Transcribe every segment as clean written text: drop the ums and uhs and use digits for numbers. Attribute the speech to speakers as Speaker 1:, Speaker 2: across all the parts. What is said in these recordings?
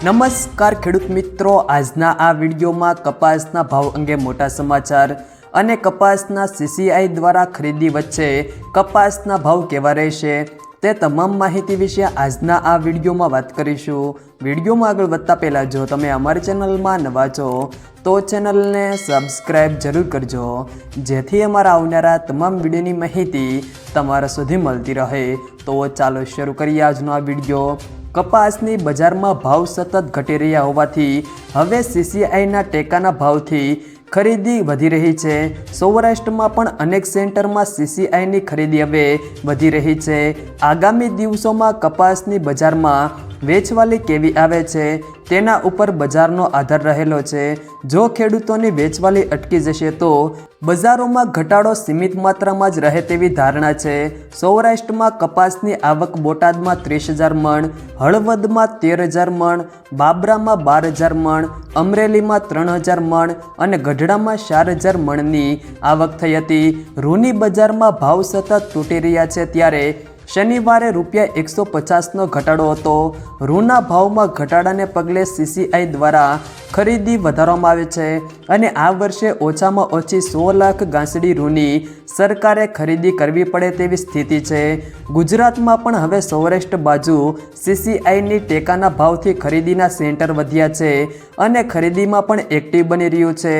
Speaker 1: નમસ્કાર ખેડૂત મિત્રો, આજના આ વિડીયોમાં કપાસના ભાવ અંગે મોટા સમાચાર અને કપાસના CCI દ્વારા ખરીદી વચ્ચે કપાસના ભાવ કેવા રહેશે તે તમામ માહિતી વિશે આજના આ વિડીયોમાં વાત કરીશું। વિડીયોમાં આગળ વધતા પહેલાં જો તમે અમારી ચેનલમાં નવા છો તો ચેનલને સબસ્ક્રાઈબ જરૂર કરજો, જેથી અમારા આવનારા તમામ વિડીયોની માહિતી તમારા સુધી મળતી રહે। તો ચાલો શરૂ કરીએ આજનો આ વિડીયો। કપાસની બજારમાં ભાવ સતત ઘટી રહ્યા હોવાથી હવે CCIના ટેકાના ભાવથી ખરીદી વધી રહી છે। સૌરાષ્ટ્રમાં પણ અનેક સેન્ટરમાં CCIની ખરીદી હવે વધી રહી છે। આગામી દિવસોમાં કપાસની બજારમાં વેચવાલી કેવી આવે છે તેના ઉપર બજારનો આધાર રહેલો છે। જો ખેડૂતોની વેચવાલી અટકી જશે તો બજારોમાં ઘટાડો સીમિત માત્રામાં જ રહે તેવી ધારણા છે। સૌરાષ્ટ્રમાં કપાસની આવક બોટાદમાં 30,000 મણ, હળવદમાં 13,000 મણ, બાબરામાં 12,000 મણ, અમરેલીમાં 3,000 મણ અને ગઢડામાં 4,000 મણની આવક થઈ હતી। રૂની બજારમાં ભાવ સતત તૂટી રહ્યા છે, ત્યારે શનિવારે ₹150નો ઘટાડો હતો। રૂના ભાવમાં ઘટાડાને પગલે CCI દ્વારા ખરીદી વધારવામાં આવે છે અને આ વર્ષે ઓછામાં ઓછી 100 લાખ ગાંસડી રૂની સરકારે ખરીદી કરવી પડે તેવી સ્થિતિ છે। ગુજરાતમાં પણ હવે સૌરાષ્ટ્ર બાજુ CCIની ટેકાના ભાવથી ખરીદીના સેન્ટર વધ્યા છે અને ખરીદીમાં પણ એક્ટિવ બની રહ્યું છે।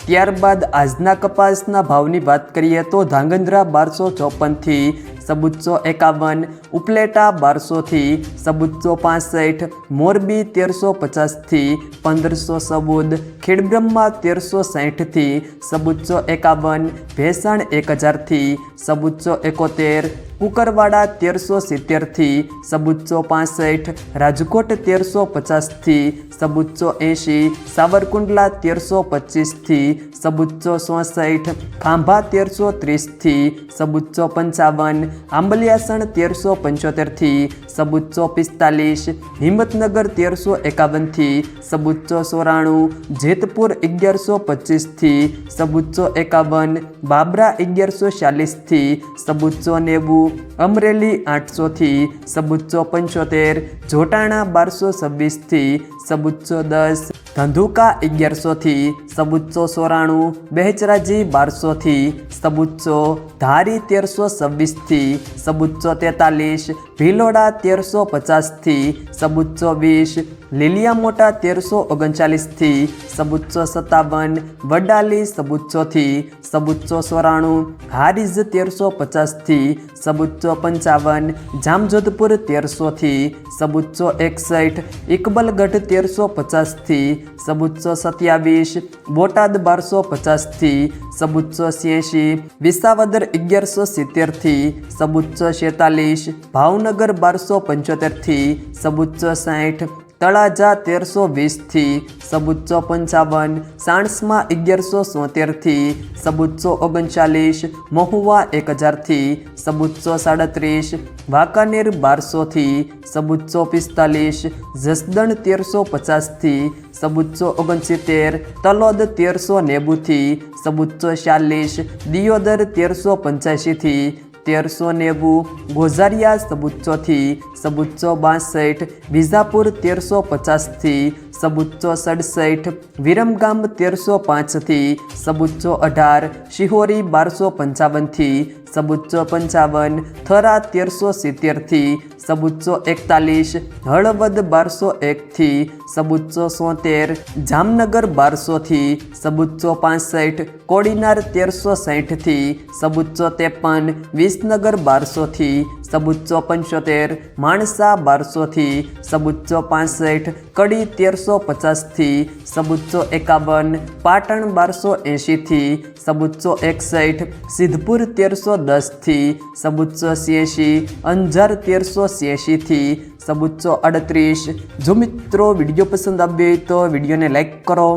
Speaker 1: ત્યારબાદ આજના કપાસના ભાવની વાત કરીએ તો ધાંગધ્રા 1254થી 1451, ઉપલેટા 1200થી 1465, મોરબી 1350થી 1514, ખેડબ્રહ્મા 1360થી 1451, ભેસાણ 1000થી 1471, કુકરવાડા 1370થી 1465, રાજકોટ 1350થી 1480, સાવરકુંડલા 1325થી 1467, ખાંભા 1330થી 1455, આંબલિયાસણ 1375થી 1445, હિંમતનગર 1351થી 1494, જેતપુર 1125થી 1451, બાબરા 1140થી 1490, અમરેલી 800થી 1475, જોટાણા 1226થી 1410, ધંધુકા 1100થી 1494, બહેચરાજી 1200થી 1400, ધારી 1326થી 1443, ભીલોડા 1350થી 1420, લીલિયા મોટા 1339થી 1457, વડાલી 1400થી 1494, હારીજ 1350થી 1455, જામજોધપુર 1300થી 1461, ઇકબલગઢ 1350થી 1427, બોટાદ 1250થી 1486, વિસાવદર 1170થી 1446, ભાવનગર 1275થી 1460, તળાજા 1320થી 1455, સાણસમાં 1173થી 1439, મહુવા 1000થી 1437, વાંકાનેર 1200થી 1445, જસદણ 1350થી 1469, તલોદ 1390થી 1440, દિયોદર 1385થી 1390, ગોઝારિયા 1400થી 1462, વિજાપુર 1350થી 1467, વિરમગામ 1305થી 1418, શિહોરી 1255થી 1455, થરા 1370થી 1441, હળવદ 1201થી 1473, જામનગર 1200થી 1465, કોડીનાર 1360થી 1453, વિસનગર 1200થી 1475, માણસા 1200થી 1465, કડી 1350થી 1451, પાટણ 1280થી 1461, સિદ્ધપુર 1310થી 1486, અંજાર 1386થી 1438। જો મિત્રો વિડીયો પસંદ આવ્યો હોય તો વિડીયોને લાઈક કરો,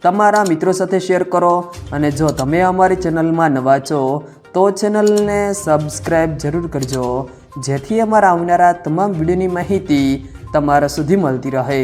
Speaker 1: તમારા મિત્રો સાથે શેર કરો અને જો તમે અમારી ચેનલમાં નવા છો તો ચેનલને સબસ્ક્રાઈબ જરૂર કરજો, જેથી અમારા આવનારા તમામ વિડીયોની માહિતી તમારા સુધી મળતી રહે।